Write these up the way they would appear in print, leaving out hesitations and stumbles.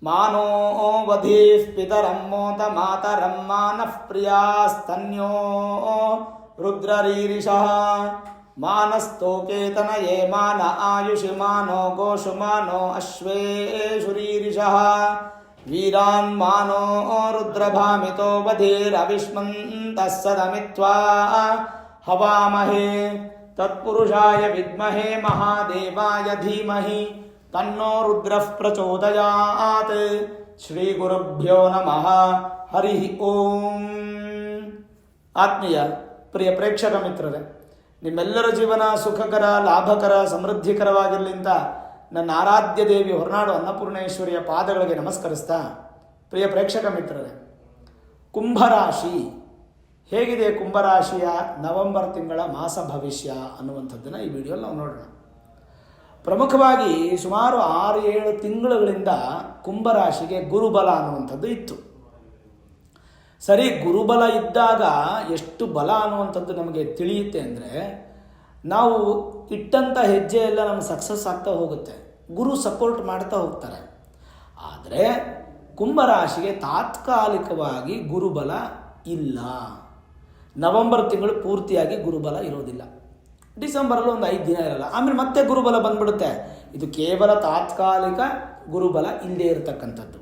ಮಾನೋ ವಧೀಃ ಪಿತರಂ ಮೋತ ಮಾತರಂ ಮಾನಃ ಪ್ರಿಯಾಸ್ತನ್ಯೋ ರುದ್ರರೀರಿಷಃ ಮಾನಸ್ತೋಕೇತನಯೇ ಮಾನ ಆಯುಷಿ ಮಾನೋ ಗೋಷು ಮಾನೋ ಅಶ್ವೇಷುರೀರಿಷಃ ವೀರಾನ್ ಮಾನೋ ರುದ್ರಭಾಮಿತೋ ವಧೀರವಿಷ್ಮಂತಃ ಸದಮಿತ್ವಾ ಹವಾಮಹೇ ತತ್ಪುರುಷಾಯ ವಿದ್ಮಹೇ ಮಹಾದೇವಾಯ ಧೀಮಹಿ ತನ್ನೋ ರುದ್ರಃ ಪ್ರಚೋದಯಾತ್. ಶ್ರೀ ಗುರುಭ್ಯೋ ನಮಃ. ಹರಿ ಓಂ. ಆತ್ಮೀಯ ಪ್ರಿಯ ಪ್ರೇಕ್ಷಕ ಮಿತ್ರರೇ, ನಿಮ್ಮೆಲ್ಲರ ಜೀವನ ಸುಖಕರ, ಲಾಭಕರ, ಸಮೃದ್ಧಿಕರವಾಗಿರಲಿ ಅಂತ ನನ್ನ ಆರಾಧ್ಯ ದೇವಿ ಹೊರನಾಡು ಅನ್ನಪೂರ್ಣೇಶ್ವರಿಯ ಪಾದಗಳಿಗೆ ನಮಸ್ಕರಿಸ್ತಾ, ಪ್ರಿಯ ಪ್ರೇಕ್ಷಕ ಮಿತ್ರರೇ, ಕುಂಭರಾಶಿ ಹೇಗಿದೆ? ಕುಂಭರಾಶಿಯ ನವೆಂಬರ್ ತಿಂಗಳ ಮಾಸ ಭವಿಷ್ಯ ಅನ್ನುವಂಥದ್ದನ್ನು ಈ ವಿಡಿಯೋಲ್ಲಿ ನಾವು ನೋಡೋಣ. ಪ್ರಮುಖವಾಗಿ ಸುಮಾರು 6-7 ತಿಂಗಳುಗಳಿಂದ ಕುಂಭರಾಶಿಗೆ ಗುರುಬಲ ಅನ್ನುವಂಥದ್ದು ಇತ್ತು. ಸರಿ, ಗುರುಬಲ ಇದ್ದಾಗ ಎಷ್ಟು ಬಲ ಅನ್ನುವಂಥದ್ದು ನಮಗೆ ತಿಳಿಯುತ್ತೆ ಅಂದರೆ, ನಾವು ಇಟ್ಟಂಥ ಹೆಜ್ಜೆ ಎಲ್ಲ ನಮ್ಗೆ ಸಕ್ಸಸ್ ಆಗ್ತಾ ಹೋಗುತ್ತೆ, ಗುರು ಸಪೋರ್ಟ್ ಮಾಡ್ತಾ ಹೋಗ್ತಾರೆ. ಆದರೆ ಕುಂಭರಾಶಿಗೆ ತಾತ್ಕಾಲಿಕವಾಗಿ ಗುರುಬಲ ಇಲ್ಲ. ನವೆಂಬರ್ ತಿಂಗಳು ಪೂರ್ತಿಯಾಗಿ ಗುರುಬಲ ಇರೋದಿಲ್ಲ. ಡಿಸೆಂಬರಲ್ಲಿ ಒಂದು 5 ದಿನ ಇರಲ್ಲ, ಆಮೇಲೆ ಮತ್ತೆ ಗುರುಬಲ ಬಂದ್ಬಿಡುತ್ತೆ. ಇದು ಕೇವಲ ತಾತ್ಕಾಲಿಕ ಗುರುಬಲ ಇಲ್ಲದೇ ಇರತಕ್ಕಂಥದ್ದು.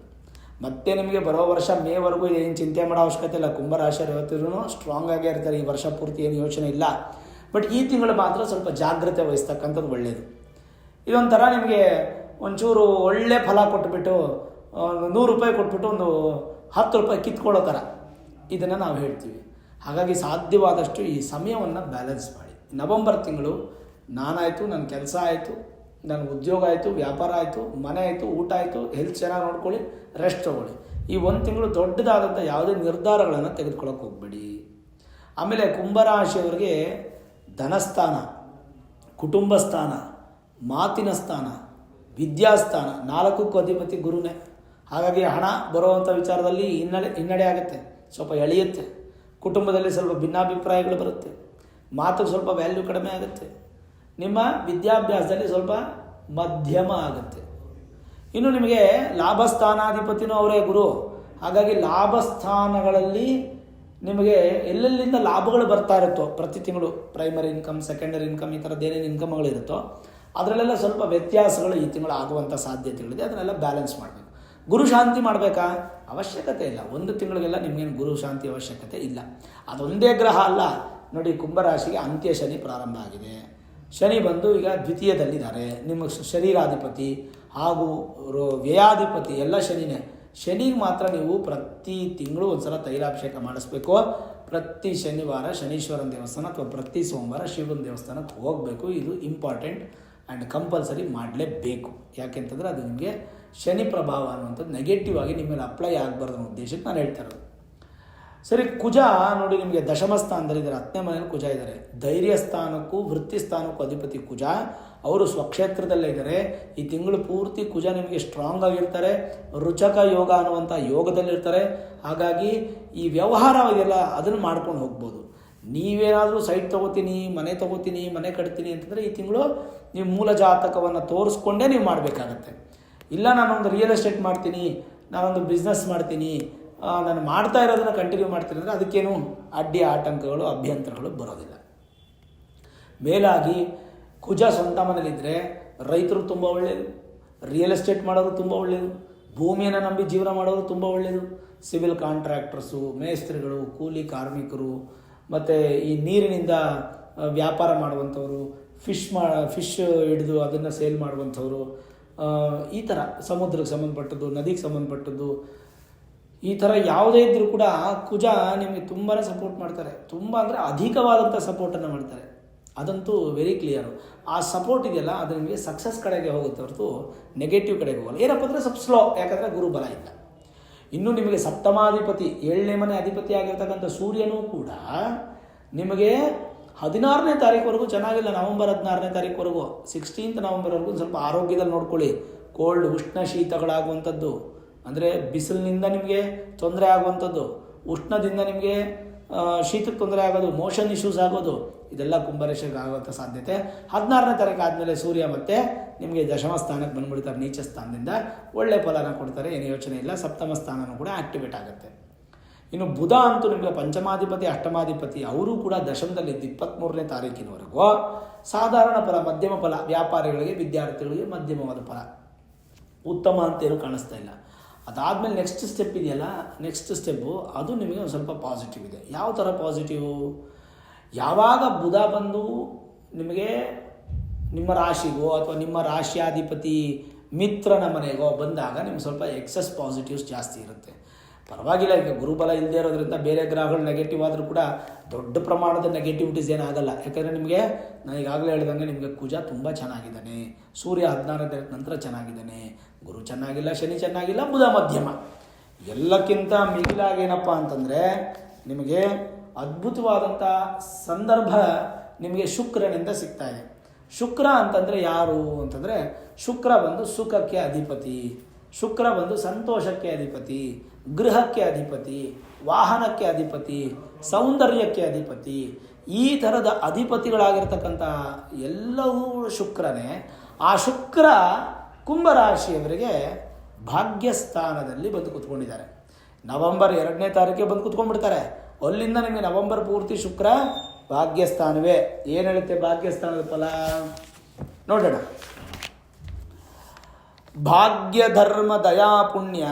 ಮತ್ತೆ ನಿಮಗೆ ಬರೋ ವರ್ಷ ಮೇವರೆಗೂ ಏನು ಚಿಂತೆ ಮಾಡೋ ಅವಶ್ಯಕತೆ ಇಲ್ಲ. ಕುಂಭರಾಶಿಯರು ಯಾವತ್ತಿರೂ ಸ್ಟ್ರಾಂಗ್ ಆಗೇ ಇರ್ತಾರೆ. ಈ ವರ್ಷ ಪೂರ್ತಿ ಏನು ಯೋಚನೆ ಇಲ್ಲ. ಬಟ್ ಈ ತಿಂಗಳು ಮಾತ್ರ ಸ್ವಲ್ಪ ಜಾಗ್ರತೆ ವಹಿಸ್ತಕ್ಕಂಥದ್ದು ಒಳ್ಳೆಯದು. ಇದೊಂಥರ ನಿಮಗೆ ಒಂಚೂರು ಒಳ್ಳೆ ಫಲ ಕೊಟ್ಬಿಟ್ಟು 100 ರೂಪಾಯಿ ಕೊಟ್ಬಿಟ್ಟು ಒಂದು 10 ರೂಪಾಯಿ ಕಿತ್ಕೊಳ್ಳೋ ಥರ ಇದನ್ನು ನಾವು ಹೇಳ್ತೀವಿ. ಹಾಗಾಗಿ ಸಾಧ್ಯವಾದಷ್ಟು ಈ ಸಮಯವನ್ನು ಬ್ಯಾಲೆನ್ಸ್ ಮಾಡಿ. ನವೆಂಬರ್ ತಿಂಗಳು ನಾನಾಯಿತು, ನನ್ನ ಕೆಲಸ ಆಯಿತು, ನನ್ನ ಉದ್ಯೋಗ ಆಯಿತು, ವ್ಯಾಪಾರ ಆಯಿತು, ಮನೆ ಆಯಿತು, ಊಟ ಆಯಿತು, ಹೆಲ್ತ್ ಚೆನ್ನಾಗಿ ನೋಡ್ಕೊಳ್ಳಿ, ರೆಸ್ಟ್ ತೊಗೊಳ್ಳಿ. ಈ 1 ತಿಂಗಳು ದೊಡ್ಡದಾದಂಥ ಯಾವುದೇ ನಿರ್ಧಾರಗಳನ್ನು ತೆಗೆದುಕೊಳ್ಳೋಕೆ ಹೋಗಬೇಡಿ. ಆಮೇಲೆ ಕುಂಭರಾಶಿಯವರಿಗೆ ಧನಸ್ಥಾನ, ಕುಟುಂಬ ಸ್ಥಾನ, ಮಾತಿನ ಸ್ಥಾನ, ವಿದ್ಯಾಸ್ಥಾನ 4ಕ್ಕೂ ಅಧಿಪತಿ ಗುರುನೇ. ಹಾಗಾಗಿ ಹಣ ಬರುವಂಥ ವಿಚಾರದಲ್ಲಿ ಹಿನ್ನಡೆ ಆಗುತ್ತೆ, ಸ್ವಲ್ಪ ಎಳೆಯುತ್ತೆ. ಕುಟುಂಬದಲ್ಲಿ ಸ್ವಲ್ಪ ಭಿನ್ನಾಭಿಪ್ರಾಯಗಳು ಬರುತ್ತೆ, ಮಾತಿಗೆ ಸ್ವಲ್ಪ ವ್ಯಾಲ್ಯೂ ಕಡಿಮೆ ಆಗುತ್ತೆ. ನಿಮ್ಮ ವಿದ್ಯಾಭ್ಯಾಸದಲ್ಲಿ ಸ್ವಲ್ಪ ಮಧ್ಯಮ ಆಗುತ್ತೆ. ಇನ್ನು ನಿಮಗೆ ಲಾಭಸ್ಥಾನಾಧಿಪತಿನೂ ಅವರೇ ಗುರು. ಹಾಗಾಗಿ ಲಾಭಸ್ಥಾನಗಳಲ್ಲಿ ನಿಮಗೆ ಎಲ್ಲೆಲ್ಲಿಂದ ಲಾಭಗಳು ಬರ್ತಾ ಇರುತ್ತೋ ಪ್ರತಿ ತಿಂಗಳು, ಪ್ರೈಮರಿ ಇನ್ಕಮ್, ಸೆಕೆಂಡರಿ ಇನ್ಕಮ್, ಈ ಥರದ್ದು ಏನೇನು ಇನ್ಕಮ್ಗಳಿರುತ್ತೋ ಅದರಲ್ಲೆಲ್ಲ ಸ್ವಲ್ಪ ವ್ಯತ್ಯಾಸಗಳು ಈ ತಿಂಗಳು ಆಗುವಂಥ ಸಾಧ್ಯತೆಗಳಿದೆ. ಅದನ್ನೆಲ್ಲ ಬ್ಯಾಲೆನ್ಸ್ ಮಾಡಬೇಕು. ಗುರು ಶಾಂತಿ ಮಾಡಬೇಕಾ? ಅವಶ್ಯಕತೆ ಇಲ್ಲ. 1 ತಿಂಗಳಿಗೆಲ್ಲ ನಿಮಗೇನು ಗುರು ಶಾಂತಿ ಅವಶ್ಯಕತೆ ಇಲ್ಲ. ಅದೊಂದೇ ಗ್ರಹ ಅಲ್ಲ ನೋಡಿ, ಕುಂಭರಾಶಿಗೆ ಅಂತ್ಯ ಶನಿ ಪ್ರಾರಂಭ ಆಗಿದೆ. ಶನಿ ಬಂದು ಈಗ ದ್ವಿತೀಯದಲ್ಲಿದ್ದಾರೆ. ನಿಮ್ಮ ಶರೀರಾಧಿಪತಿ ಹಾಗೂ ವ್ಯಯಾಧಿಪತಿ ಎಲ್ಲ ಶನಿನೇ. ಶನಿಗೆ ಮಾತ್ರ ನೀವು ಪ್ರತಿ ತಿಂಗಳು ಒಂದ್ಸಲ ತೈಲಾಭಿಷೇಕ ಮಾಡಿಸ್ಬೇಕು. ಪ್ರತಿ ಶನಿವಾರ ಶನೀಶ್ವರನ ದೇವಸ್ಥಾನ ಅಥವಾ ಪ್ರತಿ ಸೋಮವಾರ ಶಿವನ ದೇವಸ್ಥಾನಕ್ಕೆ ಹೋಗಬೇಕು. ಇದು ಇಂಪಾರ್ಟೆಂಟ್ ಆ್ಯಂಡ್ ಕಂಪಲ್ಸರಿ ಮಾಡಲೇಬೇಕು. ಯಾಕೆಂತಂದರೆ ಅದು ನಿಮಗೆ ಶನಿ ಪ್ರಭಾವ ಅನ್ನುವಂಥದ್ದು ನೆಗೆಟಿವ್ ಆಗಿ ನಿಮ್ಮ ಮೇಲೆ ಅಪ್ಲೈ ಆಗಬಾರ್ದು ಅನ್ನೋ ಉದ್ದೇಶಕ್ಕೆ ನಾನು ಹೇಳ್ತಾ ಇರೋದು. ಸರಿ, ಕುಜ ನೋಡಿ ನಿಮಗೆ ದಶಮ ಸ್ಥಾನದಲ್ಲಿದ್ದಾರೆ, 10ನೇ ಮನೆಯಲ್ಲಿ ಕುಜ ಇದ್ದಾರೆ. ಧೈರ್ಯ ಸ್ಥಾನಕ್ಕೂ ವೃತ್ತಿ ಸ್ಥಾನಕ್ಕೂ ಅಧಿಪತಿ ಕುಜ. ಅವರು ಸ್ವಕ್ಷೇತ್ರದಲ್ಲೇ ಇದ್ದಾರೆ. ಈ ತಿಂಗಳು ಪೂರ್ತಿ ಕುಜ ನಿಮಗೆ ಸ್ಟ್ರಾಂಗ್ ಆಗಿರ್ತಾರೆ. ರುಚಕ ಯೋಗ ಅನ್ನುವಂಥ ಯೋಗದಲ್ಲಿರ್ತಾರೆ. ಹಾಗಾಗಿ ಈ ವ್ಯವಹಾರ ಇದೆಲ್ಲ ಅದನ್ನು ಮಾಡ್ಕೊಂಡು ಹೋಗ್ಬೋದು. ನೀವೇನಾದರೂ ಸೈಟ್ ತೊಗೋತೀನಿ, ಮನೆ ಕಟ್ತೀನಿ ಅಂತಂದರೆ ಈ ತಿಂಗಳು ನೀವು ಮೂಲ ಜಾತಕವನ್ನು ತೋರಿಸ್ಕೊಂಡೇ ನೀವು ಮಾಡಬೇಕಾಗತ್ತೆ. ಇಲ್ಲ ನಾನೊಂದು ರಿಯಲ್ ಎಸ್ಟೇಟ್ ಮಾಡ್ತೀನಿ, ನಾನೊಂದು ಬಿಸ್ನೆಸ್ ಮಾಡ್ತೀನಿ, ನಾನು ಮಾಡ್ತಾ ಇರೋದನ್ನು ಕಂಟಿನ್ಯೂ ಮಾಡ್ತೀನಿ ಅಂದರೆ ಅದಕ್ಕೇನು ಅಡ್ಡಿ ಆಟಂಕಗಳು ಅಭ್ಯಂತರಗಳು ಬರೋದಿಲ್ಲ. ಮೇಲಾಗಿ ಕುಜ ಸ್ವಂತ ಮನೇಲಿದ್ದರೆ ರೈತರು ತುಂಬ ಒಳ್ಳೆಯದು, ರಿಯಲ್ ಎಸ್ಟೇಟ್ ಮಾಡೋರು ತುಂಬ ಒಳ್ಳೆಯದು, ಭೂಮಿಯನ್ನು ನಂಬಿ ಜೀವನ ಮಾಡೋರು ತುಂಬ ಒಳ್ಳೆಯದು. ಸಿವಿಲ್ ಕಾಂಟ್ರಾಕ್ಟರ್ಸು, ಮೇಸ್ತ್ರಿಗಳು, ಕೂಲಿ ಕಾರ್ಮಿಕರು, ಮತ್ತು ಈ ನೀರಿನಿಂದ ವ್ಯಾಪಾರ ಮಾಡುವಂಥವ್ರು, ಫಿಶ್ ಹಿಡಿದು ಅದನ್ನು ಸೇಲ್ ಮಾಡುವಂಥವ್ರು, ಈ ಥರ ಸಮುದ್ರಕ್ಕೆ ಸಂಬಂಧಪಟ್ಟದ್ದು, ನದಿಗೆ ಸಂಬಂಧಪಟ್ಟದ್ದು, ಈ ಥರ ಯಾವುದೇ ಇದ್ದರೂ ಕೂಡ ಕುಜ ನಿಮಗೆ ತುಂಬಾ ಸಪೋರ್ಟ್ ಮಾಡ್ತಾರೆ. ತುಂಬ ಅಂದರೆ ಅಧಿಕವಾದಂಥ ಸಪೋರ್ಟನ್ನು ಮಾಡ್ತಾರೆ. ಅದಂತೂ ವೆರಿ ಕ್ಲಿಯರು. ಆ ಸಪೋರ್ಟ್ ಇದೆಯಲ್ಲ ಅದು ನಿಮಗೆ ಸಕ್ಸಸ್ ಕಡೆಗೆ ಹೋಗುತ್ತೆ ಹೊರತು ನೆಗೆಟಿವ್ ಕಡೆಗೆ ಹೋಗಲ್ಲ. ಏನಪ್ಪ ಅಂದರೆ ಸ್ವಲ್ಪ ಸ್ಲೋ, ಯಾಕಂದರೆ ಗುರು ಬಲ ಇಲ್ಲ. ಇನ್ನು ನಿಮಗೆ ಸಪ್ತಮಾಧಿಪತಿ 7ನೇ ಮನೆ ಅಧಿಪತಿ ಆಗಿರ್ತಕ್ಕಂಥ ಸೂರ್ಯನೂ ಕೂಡ ನಿಮಗೆ 16ನೇ ತಾರೀಕುವರೆಗೂ ಚೆನ್ನಾಗಿಲ್ಲ. ನವೆಂಬರ್ 16ನೇ ತಾರೀಕುವರೆಗೂ 16th ನವೆಂಬರ್ವರೆಗೂ ಸ್ವಲ್ಪ ಆರೋಗ್ಯದಲ್ಲಿ ನೋಡ್ಕೊಳ್ಳಿ. ಕೋಲ್ಡ್, ಉಷ್ಣ ಶೀತಗಳಾಗುವಂಥದ್ದು, ಅಂದರೆ ಬಿಸಿಲಿನಿಂದ ನಿಮಗೆ ತೊಂದರೆ ಆಗುವಂಥದ್ದು, ಉಷ್ಣದಿಂದ ನಿಮಗೆ ಶೀತಕ್ಕೆ ತೊಂದರೆ ಆಗೋದು, ಮೋಷನ್ ಇಶ್ಯೂಸ್ ಆಗೋದು, ಇದೆಲ್ಲ ಕುಂಭರಾಶಿಗೆ ಆಗುವಂಥ ಸಾಧ್ಯತೆ. 16ನೇ ತಾರೀಕು ಆದಮೇಲೆ ಸೂರ್ಯ ಮತ್ತೆ ನಿಮಗೆ ದಶಮ ಸ್ಥಾನಕ್ಕೆ ಬಂದುಬಿಡ್ತಾರೆ, ನೀಚ ಸ್ಥಾನದಿಂದ ಒಳ್ಳೆ ಫಲನ ಕೊಡ್ತಾರೆ, ಏನು ಯೋಚನೆ ಇಲ್ಲ. ಸಪ್ತಮ ಸ್ಥಾನನೂ ಕೂಡ ಆ್ಯಕ್ಟಿವೇಟ್ ಆಗುತ್ತೆ. ಇನ್ನು ಬುಧ ಅಂತೂ ನಿಮಗೆ ಪಂಚಮಾಧಿಪತಿ ಅಷ್ಟಮಾಧಿಪತಿ, ಅವರು ಕೂಡ ದಶಮದಲ್ಲಿದ್ದು 23ನೇ ತಾರೀಕಿನವರೆಗೂ ಸಾಧಾರಣ ಫಲ, ಮಧ್ಯಮ ಫಲ, ವ್ಯಾಪಾರಿಗಳಿಗೆ ವಿದ್ಯಾರ್ಥಿಗಳಿಗೆ ಮಧ್ಯಮವಾದ ಫಲ, ಉತ್ತಮ ಅಂತೇನು ಕಾಣಿಸ್ತಾ ಇಲ್ಲ. ಅದಾದಮೇಲೆ ನೆಕ್ಸ್ಟ್ ಸ್ಟೆಪ್ ಇದೆಯಲ್ಲ, ನೆಕ್ಸ್ಟ್ ಸ್ಟೆಪ್ಪು ಅದು ನಿಮಗೆ ಒಂದು ಸ್ವಲ್ಪ ಪಾಸಿಟಿವ್ ಇದೆ. ಯಾವ ಥರ ಪಾಸಿಟಿವು? ಯಾವಾಗ ಬುಧ ಬಂದು ನಿಮಗೆ ನಿಮ್ಮ ರಾಶಿಗೋ ಅಥವಾ ನಿಮ್ಮ ರಾಶಿಯಾಧಿಪತಿ ಮಿತ್ರನ ಮನೆಗೋ ಬಂದಾಗ ನಿಮ್ಗೆ ಸ್ವಲ್ಪ ಎಕ್ಸಸ್ ಪಾಸಿಟಿವ್ಸ್ ಜಾಸ್ತಿ ಇರುತ್ತೆ. ಪರವಾಗಿಲ್ಲ, ಈಗ ಗುರುಬಲ ಇಲ್ಲದೆ ಇರೋದ್ರಿಂದ ಬೇರೆ ಗ್ರಹಗಳು ನೆಗೆಟಿವ್ ಆದರೂ ಕೂಡ ದೊಡ್ಡ ಪ್ರಮಾಣದ ನೆಗೆಟಿವಿಟೀಸ್ ಏನಾಗಲ್ಲ. ಯಾಕಂದರೆ ನಿಮಗೆ ನಾನು ಈಗಾಗಲೇ ಹೇಳ್ದಂಗೆ ನಿಮಗೆ ಕುಜ ತುಂಬ ಚೆನ್ನಾಗಿದ್ದಾನೆ, ಸೂರ್ಯ 16ನೇ ನಂತರ ಚೆನ್ನಾಗಿದ್ದಾನೆ, ಗುರು ಚೆನ್ನಾಗಿಲ್ಲ, ಶನಿ ಚೆನ್ನಾಗಿಲ್ಲ, ಬುಧ ಮಧ್ಯಮ. ಎಲ್ಲಕ್ಕಿಂತ ಮಿಗಿಲಾಗಿ ಏನಪ್ಪ ಅಂತಂದರೆ ನಿಮಗೆ ಅದ್ಭುತವಾದಂಥ ಸಂದರ್ಭ ನಿಮಗೆ ಶುಕ್ರನಿಂದ ಸಿಗ್ತಾ ಇದೆ. ಶುಕ್ರ ಅಂತಂದರೆ ಯಾರು ಅಂತಂದರೆ, ಶುಕ್ರ ಬಂದು ಸುಖಕ್ಕೆ ಅಧಿಪತಿ, ಶುಕ್ರ ಬಂದು ಸಂತೋಷಕ್ಕೆ ಅಧಿಪತಿ, ಗೃಹಕ್ಕೆ ಅಧಿಪತಿ, ವಾಹನಕ್ಕೆ ಅಧಿಪತಿ, ಸೌಂದರ್ಯಕ್ಕೆ ಅಧಿಪತಿ. ಈ ಥರದ ಅಧಿಪತಿಗಳಾಗಿರ್ತಕ್ಕಂಥ ಎಲ್ಲವೂ ಶುಕ್ರನೇ. ಆ ಶುಕ್ರ ಕುಂಭರಾಶಿಯವರಿಗೆ ಭಾಗ್ಯಸ್ಥಾನದಲ್ಲಿ ಬಂದು ಕೂತ್ಕೊಂಡಿದ್ದಾರೆ. ನವೆಂಬರ್ 2ನೇ ತಾರೀಕಿಗೆ ಬಂದು ಕೂತ್ಕೊಂಡ್ಬಿಡ್ತಾರೆ. ಅಲ್ಲಿಂದ ನಿಮಗೆ ನವೆಂಬರ್ ಪೂರ್ತಿ ಶುಕ್ರ ಭಾಗ್ಯಸ್ಥಾನವೇ. ಏನು ಹೇಳುತ್ತೆ ಭಾಗ್ಯಸ್ಥಾನದ ಫಲ ನೋಡೋಣ. ಭಾಗ್ಯ ಧರ್ಮ ದಯಾ ಪುಣ್ಯ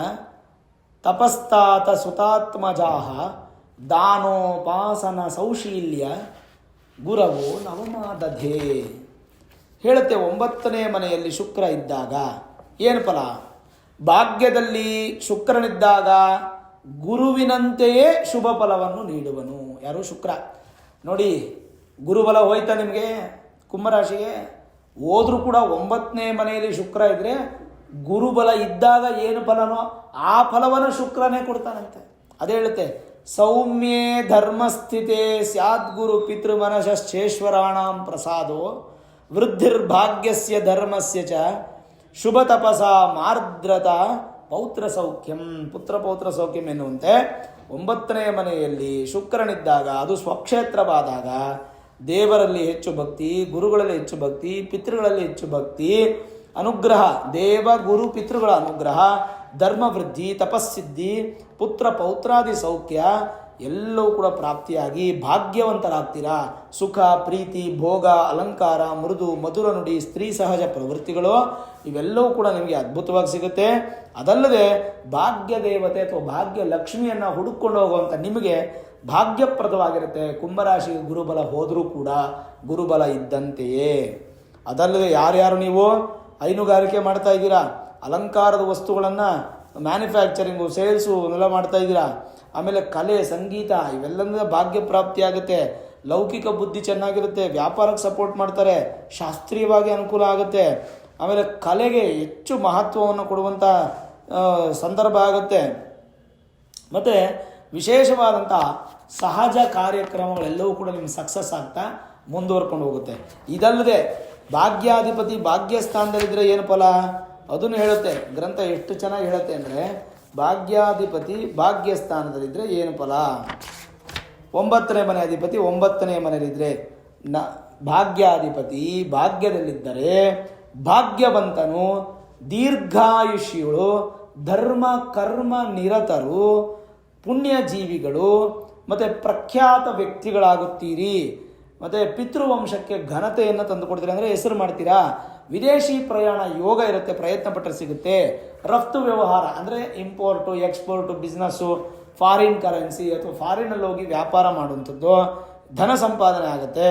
ತಪಸ್ತಾತ ಸುತಾತ್ಮಜಾಹ ದಾನೋಪಾಸನ ಸೌಶೀಲ್ಯ ಗುರವೋ ನವಮಾದಧೇ. ಹೇಳುತ್ತೆ 9ನೇ ಮನೆಯಲ್ಲಿ ಶುಕ್ರ ಇದ್ದಾಗ ಏನು ಫಲ? ಭಾಗ್ಯದಲ್ಲಿ ಶುಕ್ರನಿದ್ದಾಗ ಗುರುವಿನಂತೆಯೇ ಶುಭ ಫಲವನ್ನು ನೀಡುವನು. ಯಾರು? ಶುಕ್ರ. ನೋಡಿ, ಗುರುಬಲ ಹೋಯ್ತಾ ನಿಮಗೆ ಕುಂಭರಾಶಿಗೆ? ಹೋದ್ರೂ ಕೂಡ 9ನೇ ಮನೆಯಲ್ಲಿ ಶುಕ್ರ ಇದ್ದರೆ ಗುರುಬಲ ಇದ್ದಾಗ ಏನು ಫಲನೋ ಆ ಫಲವನ್ನು ಶುಕ್ರನೇ ಕೊಡ್ತಾನಂತೆ. ಅದೇ ಹೇಳುತ್ತೆ, ಸೌಮ್ಯೇ ಧರ್ಮಸ್ಥಿತೇ ಸ್ಯಾದ್ಗುರು ಪಿತೃಮನಶ್ಚೇಶ್ವರಾಣಾಂ ಪ್ರಸಾದೋ ವೃದ್ಧಿರ್ಭಾಗ್ಯಸ್ಯ ಧರ್ಮಸ್ಯ ಚ ಶುಭ ತಪಸ ಮಾರ್ದ್ರತ ಪೌತ್ರ ಸೌಖ್ಯಂ. ಪುತ್ರ ಪೌತ್ರ ಸೌಖ್ಯಂ ಎನ್ನುವಂತೆ 9ನೇ ಮನೆಯಲ್ಲಿ ಶುಕ್ರನಿದ್ದಾಗ, ಅದು ಸ್ವಕ್ಷೇತ್ರವಾದಾಗ ದೇವರಲ್ಲಿ ಹೆಚ್ಚು ಭಕ್ತಿ, ಗುರುಗಳಲ್ಲಿ ಹೆಚ್ಚು ಭಕ್ತಿ, ಪಿತೃಗಳಲ್ಲಿ ಹೆಚ್ಚು ಭಕ್ತಿ, ಅನುಗ್ರಹ, ದೇವ ಗುರು ಪಿತೃಗಳ ಅನುಗ್ರಹ, ಧರ್ಮವೃದ್ಧಿ, ತಪಸ್ಸಿದ್ಧಿ, ಪುತ್ರ ಪೌತ್ರಾದಿ ಸೌಖ್ಯ ಎಲ್ಲವೂ ಕೂಡ ಪ್ರಾಪ್ತಿಯಾಗಿ ಭಾಗ್ಯವಂತರಾಗ್ತೀರಾ. ಸುಖ, ಪ್ರೀತಿ, ಭೋಗ, ಅಲಂಕಾರ, ಮೃದು ಮಧುರ ನುಡಿ, ಸ್ತ್ರೀ ಸಹಜ ಪ್ರವೃತ್ತಿಗಳು ಇವೆಲ್ಲವೂ ಕೂಡ ನಿಮಗೆ ಅದ್ಭುತವಾಗಿ ಸಿಗುತ್ತೆ. ಅದಲ್ಲದೆ ಭಾಗ್ಯ ದೇವತೆ ಅಥವಾ ಭಾಗ್ಯ ಲಕ್ಷ್ಮಿಯನ್ನು ಹುಡುಕೊಂಡು ಹೋಗುವಂಥ ನಿಮಗೆ ಭಾಗ್ಯಪ್ರದವಾಗಿರುತ್ತೆ. ಕುಂಭರಾಶಿಗೆ ಗುರುಬಲ ಹೋದರೂ ಕೂಡ ಗುರುಬಲ ಇದ್ದಂತೆಯೇ. ಅದಲ್ಲದೆ ಯಾರ್ಯಾರು ನೀವು ಹೈನುಗಾರಿಕೆ ಮಾಡ್ತಾ ಇದ್ದೀರಾ, ಅಲಂಕಾರದ ವಸ್ತುಗಳನ್ನು ಮ್ಯಾನುಫ್ಯಾಕ್ಚರಿಂಗು, ಸೇಲ್ಸು ಎಲ್ಲ ಮಾಡ್ತಾ ಇದ್ದೀರಾ, ಆಮೇಲೆ ಕಲೆ, ಸಂಗೀತ ಇವೆಲ್ಲದಿಂದ ಭಾಗ್ಯ ಪ್ರಾಪ್ತಿ ಆಗುತ್ತೆ. ಲೌಕಿಕ ಬುದ್ಧಿ ಚೆನ್ನಾಗಿರುತ್ತೆ, ವ್ಯಾಪಾರಕ್ಕೆ ಸಪೋರ್ಟ್ ಮಾಡ್ತಾರೆ, ಶಾಸ್ತ್ರೀಯವಾಗಿ ಅನುಕೂಲ ಆಗುತ್ತೆ. ಆಮೇಲೆ ಕಲೆಗೆ ಹೆಚ್ಚು ಮಹತ್ವವನ್ನು ಕೊಡುವಂಥ ಸಂದರ್ಭ ಆಗುತ್ತೆ. ಮತ್ತು ವಿಶೇಷವಾದಂಥ ಸಹಜ ಕಾರ್ಯಕ್ರಮಗಳೆಲ್ಲವೂ ಕೂಡ ನಿಮ್ಗೆ ಸಕ್ಸಸ್ ಆಗ್ತಾ ಮುಂದುವರ್ಕೊಂಡು ಹೋಗುತ್ತೆ. ಇದಲ್ಲದೆ ಭಾಗ್ಯಾಧಿಪತಿ ಭಾಗ್ಯಸ್ಥಾನದಲ್ಲಿದ್ದರೆ ಏನು ಫಲ ಅದನ್ನು ಹೇಳುತ್ತೆ ಗ್ರಂಥ. ಎಷ್ಟು ಚೆನ್ನಾಗಿ ಹೇಳುತ್ತೆ ಅಂದರೆ, ಭಾಗ್ಯಾಧಿಪತಿ ಭಾಗ್ಯಸ್ಥಾನದಲ್ಲಿದ್ದರೆ ಏನು ಫಲ? 9ನೇ ಮನೆ ಅಧಿಪತಿ 9ನೇ ಮನೆಯಲ್ಲಿದ್ದರೆ, ಭಾಗ್ಯಾಧಿಪತಿ ಭಾಗ್ಯದಲ್ಲಿದ್ದರೆ ಭಾಗ್ಯವಂತನು, ದೀರ್ಘಾಯುಷ್ಯಗಳು, ಧರ್ಮ ಕರ್ಮ ನಿರತರು, ಪುಣ್ಯಜೀವಿಗಳು ಮತ್ತು ಪ್ರಖ್ಯಾತ ವ್ಯಕ್ತಿಗಳಾಗುತ್ತೀರಿ. ಮತ್ತು ಪಿತೃವಂಶಕ್ಕೆ ಘನತೆಯನ್ನು ತಂದುಕೊಡ್ತೀರಿ, ಅಂದರೆ ಹೆಸರು ಮಾಡ್ತೀರಾ. ವಿದೇಶಿ ಪ್ರಯಾಣ ಯೋಗ ಇರುತ್ತೆ, ಪ್ರಯತ್ನ ಪಟ್ಟರೆ ಸಿಗುತ್ತೆ. ರಫ್ತು ವ್ಯವಹಾರ ಅಂದರೆ import export business, foreign currency ಅಥವಾ ಫಾರಿನಲ್ಲಿ ಹೋಗಿ ವ್ಯಾಪಾರ ಮಾಡುವಂಥದ್ದು, ಧನ ಸಂಪಾದನೆ ಆಗುತ್ತೆ.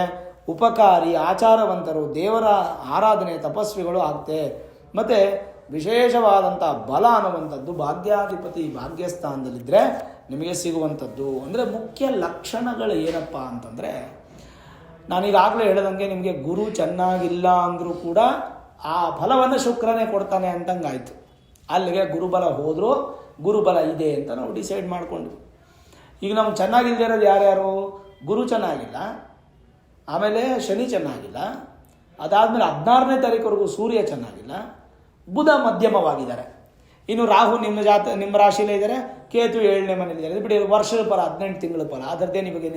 ಉಪಕಾರಿ, ಆಚಾರವಂತರು, ದೇವರ ಆರಾಧನೆ, ತಪಸ್ವಿಗಳು ಆಗುತ್ತೆ. ಮತ್ತು ವಿಶೇಷವಾದಂಥ ಬಲ ಅನ್ನುವಂಥದ್ದು ಭಾಗ್ಯಾಧಿಪತಿ ಭಾಗ್ಯಸ್ಥಾನದಲ್ಲಿದ್ದರೆ ನಿಮಗೆ ಸಿಗುವಂಥದ್ದು. ಅಂದರೆ ಮುಖ್ಯ ಲಕ್ಷಣಗಳು ಏನಪ್ಪ ಅಂತಂದರೆ, ನಾನೀಗಾಗಲೇ ಹೇಳ್ದಂಗೆ ನಿಮಗೆ ಗುರು ಚೆನ್ನಾಗಿಲ್ಲ ಅಂದರೂ ಕೂಡ ಆ ಫಲವನ್ನು ಶುಕ್ರನೇ ಕೊಡ್ತಾನೆ ಅಂತಂಗಾಯ್ತು. ಅಲ್ಲಿಗೆ ಗುರುಬಲ ಹೋದರೂ ಗುರುಬಲ ಇದೆ ಅಂತ ನಾವು ಡಿಸೈಡ್ ಮಾಡಿಕೊಂಡ್ವಿ. ಈಗ ನಮ್ಗೆ ಚೆನ್ನಾಗಿಲ್ಲದೆ ಇರೋದು ಯಾರ್ಯಾರು? ಗುರು ಚೆನ್ನಾಗಿಲ್ಲ, ಆಮೇಲೆ ಶನಿ ಚೆನ್ನಾಗಿಲ್ಲ, ಅದಾದಮೇಲೆ 16ನೇ ತಾರೀಕುವರೆಗೂ ಸೂರ್ಯ ಚೆನ್ನಾಗಿಲ್ಲ, ಬುಧ ಮಧ್ಯಮವಾಗಿದ್ದಾರೆ. ಇನ್ನು ರಾಹು ನಿಮ್ಮ ರಾಶಿಯಲ್ಲೇ ಇದ್ದಾರೆ, ಕೇತು 7ನೇ ಮನೇಲಿದ್ದಾರೆ. ಇದು ಬಿಡಿ, ವರ್ಷದ ಫಲ 18 ತಿಂಗಳ ಫಲ. ಅದರದ್ದೇ ನಿಮಗೆ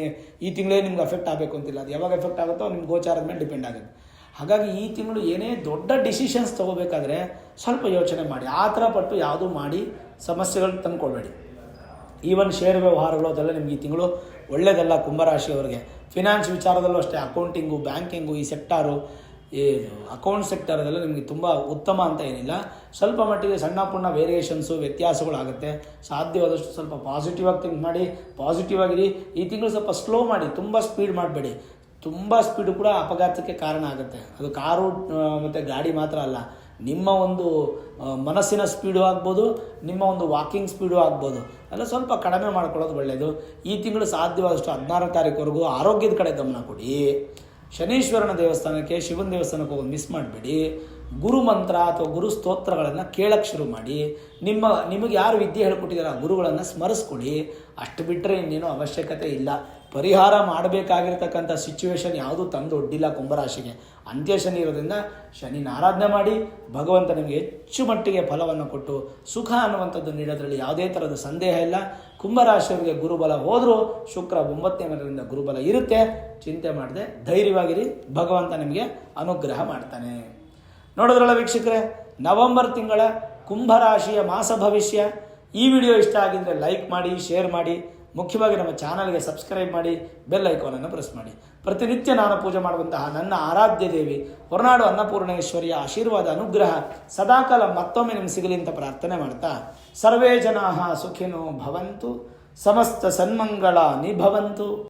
ಈ ತಿಂಗಳೇ ನಿಮ್ಗೆ ಎಫೆಕ್ಟ್ ಆಗಬೇಕು ಅಂತಿಲ್ಲ. ಅದು ಯಾವಾಗ ಎಫೆಕ್ಟ್ ಆಗುತ್ತೋ ನಿಮ್ಮ ಗೋಚಾರದ ಮೇಲೆ ಡಿಪೆಂಡ್ ಆಗುತ್ತೆ. ಹಾಗಾಗಿ ಈ ತಿಂಗಳು ಏನೇ ದೊಡ್ಡ ಡಿಸಿಷನ್ಸ್ ತೊಗೋಬೇಕಾದ್ರೆ ಸ್ವಲ್ಪ ಯೋಚನೆ ಮಾಡಿ. ಆ ಥರ ಪಟ್ಟು ಯಾವುದೂ ಮಾಡಿ ಸಮಸ್ಯೆಗಳು ತಂದುಕೊಳ್ಬೇಡಿ. ಈವನ್ ಶೇರ್ ವ್ಯವಹಾರಗಳು ಅದೆಲ್ಲ ನಿಮ್ಗೆ ಈ ತಿಂಗಳು ಒಳ್ಳೆಯದಲ್ಲ. ಕುಂಭರಾಶಿಯವರಿಗೆ ಫಿನಾನ್ಸ್ ವಿಚಾರದಲ್ಲೂ ಅಷ್ಟೇ, ಅಕೌಂಟಿಂಗು, ಬ್ಯಾಂಕಿಂಗು, ಈ ಸೆಕ್ಟಾರು, ಈ ಅಕೌಂಟ್ ಸೆಕ್ಟರ್ ಅದೆಲ್ಲ ನಿಮಗೆ ತುಂಬ ಉತ್ತಮ ಅಂತ ಏನಿಲ್ಲ. ಸ್ವಲ್ಪ ಮಟ್ಟಿಗೆ ಸಣ್ಣ ಪುಣ್ಣ ವೇರಿಯೇಷನ್ಸು, ವ್ಯತ್ಯಾಸಗಳಾಗುತ್ತೆ. ಸಾಧ್ಯವಾದಷ್ಟು ಸ್ವಲ್ಪ ಪಾಸಿಟಿವ್ ಆಗಿ ಥಿಂಕ್ ಮಾಡಿ, ಪಾಸಿಟಿವ್ ಆಗಿರಿ. ಈ ತಿಂಗಳು ಸ್ವಲ್ಪ ಸ್ಲೋ ಮಾಡಿ, ತುಂಬ ಸ್ಪೀಡ್ ಮಾಡಬೇಡಿ. ತುಂಬ ಸ್ಪೀಡು ಕೂಡ ಅಪಘಾತಕ್ಕೆ ಕಾರಣ ಆಗುತ್ತೆ. ಅದು ಕಾರು ಮತ್ತು ಗಾಡಿ ಮಾತ್ರ ಅಲ್ಲ, ನಿಮ್ಮ ಒಂದು ಮನಸ್ಸಿನ ಸ್ಪೀಡು ಆಗ್ಬೋದು, ನಿಮ್ಮ ಒಂದು ವಾಕಿಂಗ್ ಸ್ಪೀಡು ಆಗ್ಬೋದು. ಎಲ್ಲ ಸ್ವಲ್ಪ ಕಡಿಮೆ ಮಾಡ್ಕೊಳ್ಳೋದು ಒಳ್ಳೆಯದು. ಈ ತಿಂಗಳು ಸಾಧ್ಯವಾದಷ್ಟು 16ನೇ ತಾರೀಕುವರೆಗೂ ಆರೋಗ್ಯದ ಕಡೆ ಗಮನ ಕೊಡಿ. ಶನೀಶ್ವರನ ದೇವಸ್ಥಾನಕ್ಕೆ, ಶಿವನ ದೇವಸ್ಥಾನಕ್ಕೆ ಹೋಗಿ ಮಿಸ್ ಮಾಡಬೇಡಿ. ಗುರು ಮಂತ್ರ ಅಥವಾ ಗುರು ಸ್ತೋತ್ರಗಳನ್ನು ಕೇಳಕ್ಕೆ ಶುರು ಮಾಡಿ. ನಿಮಗೆ ಯಾರು ವಿದ್ಯೆ ಹೇಳ್ಕೊಟ್ಟಿದ್ದಾರೆ ಆ ಗುರುಗಳನ್ನು ಸ್ಮರಿಸ್ಕೊಡಿ. ಅಷ್ಟು ಬಿಟ್ಟರೆ ಇನ್ನೇನು ಅವಶ್ಯಕತೆ ಇಲ್ಲ. ಪರಿಹಾರ ಮಾಡಬೇಕಾಗಿರ್ತಕ್ಕಂಥ ಸಿಚುವೇಶನ್ ಯಾವುದೂ ತಂದು ಒಡ್ಡಿಲ್ಲ ಕುಂಭರಾಶಿಗೆ. ಅಂತ್ಯ ಶನಿ ಇರೋದ್ರಿಂದ ಶನಿನ ಆರಾಧನೆ ಮಾಡಿ, ಭಗವಂತ ನಿಮಗೆ ಹೆಚ್ಚು ಮಟ್ಟಿಗೆ ಫಲವನ್ನು ಕೊಟ್ಟು ಸುಖ ಅನ್ನುವಂಥದ್ದು ನೀಡೋದ್ರಲ್ಲಿ ಯಾವುದೇ ಥರದ ಸಂದೇಹ ಇಲ್ಲ. ಕುಂಭರಾಶಿಯವರಿಗೆ ಗುರುಬಲ ಹೋದರೂ ಶುಕ್ರ 9ನೇ ಮನೆಯಿಂದ ಗುರುಬಲ ಇರುತ್ತೆ. ಚಿಂತೆ ಮಾಡದೆ ಧೈರ್ಯವಾಗಿರಿ, ಭಗವಂತ ನಿಮಗೆ ಅನುಗ್ರಹ ಮಾಡ್ತಾನೆ. ನೋಡಿದ್ರಲ್ಲ ವೀಕ್ಷಕರೇ, ನವೆಂಬರ್ ತಿಂಗಳ ಕುಂಭರಾಶಿಯ ಮಾಸ ಭವಿಷ್ಯ. ಈ ವಿಡಿಯೋ ಇಷ್ಟ ಆಗಿದ್ದರೆ ಲೈಕ್ ಮಾಡಿ, ಶೇರ್ ಮಾಡಿ, ಮುಖ್ಯವಾಗಿ ನಮ್ಮ ಚಾನಲ್ಗೆ ಸಬ್ಸ್ಕ್ರೈಬ್ ಮಾಡಿ, ಬೆಲ್ ಐಕಾನನ್ನು ಪ್ರೆಸ್ ಮಾಡಿ. ಪ್ರತಿನಿತ್ಯ ನಾನು ಪೂಜೆ ಮಾಡುವಂತಹ ನನ್ನ ಆರಾಧ್ಯ ದೇವಿ ಹೊರನಾಡು ಅನ್ನಪೂರ್ಣೇಶ್ವರಿಯ ಆಶೀರ್ವಾದ, ಅನುಗ್ರಹ ಸದಾಕಾಲ ಮತ್ತೊಮ್ಮೆ ನಿಮ್ಗೆ ಸಿಗಲಿ ಅಂತ ಪ್ರಾರ್ಥನೆ ಮಾಡ್ತಾ, ಸರ್ವೇ ಜನಾಃ ಸುಖಿನೋ ಭವಂತು, ಸಮಸ್ತ ಸನ್ಮಂಗಳಾನಿ ಭವಂತು.